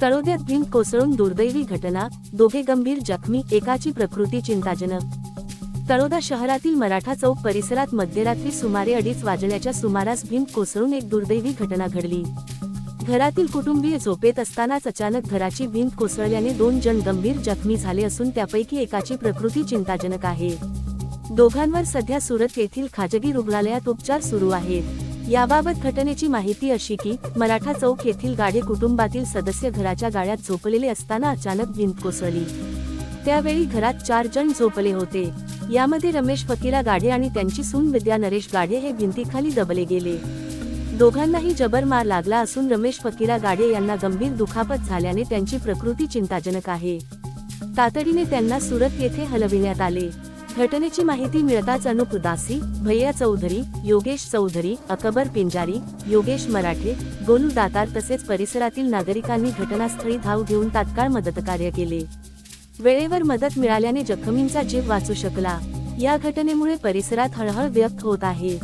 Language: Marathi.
तळोद्यात भिंत कोसळून दुर्दैवी घटना, दोघे गंभीर जखमी, एकाची प्रकृती चिंताजनक। तळोदा शहरातील मराठा चौक परिसरात मध्यरात्री सुमारे 2:30 वाजण्याच्या सुमारास भिंत कोसळून एक दुर्दैवी घटना घडली। घरातील कुटुंबीय झोपेत असतानाच अचानक घराची भिंत कोसळल्याने 2 जण गंभीर जखमी झाले असून त्यापैकी एकाची प्रकृती चिंताजनक आहे। दोघांवर सध्या सुरत येथील खाजगी रुग्णालयात उपचार सुरू आहेत। याबाबत घटनेची माहिती अशी की मराठा चौक येथील गाढे कुटुंबातील सदस्य घराच्या गाळ्यात झोपलेले असताना अचानक भिंत कोसळली। त्यावेळी घरात 4 जण झोपले होते। यामध्ये रमेश फकीरा गाढे आणि त्यांची सून विद्या नरेश गाढे हे भिंतीखाली दबले गेले। दोघांनाही जबर मार लागला असून रमेश फकीरा गाढे यांना गंभीर दुखापत झाल्याने त्यांची प्रकृती चिंताजनक आहे। तातडीने त्यांना सुरत येथे हलविण्यात आले। घटनेची माहिती मिळताच अनुप उदासी, भैया चौधरी, योगेश चौधरी, अकबर पिंजारी, योगेश मराठे, गोलू दातार तसेच परिसरातील नागरिकांनी घटनास्थळी धाव घेऊन तात्काळ मदतकार्य केले। वेळेवर मदत मिळाल्याने जखमींचा जीव वाचू शकला। या घटनेमुळे परिसरात हळहळ व्यक्त होत आहे।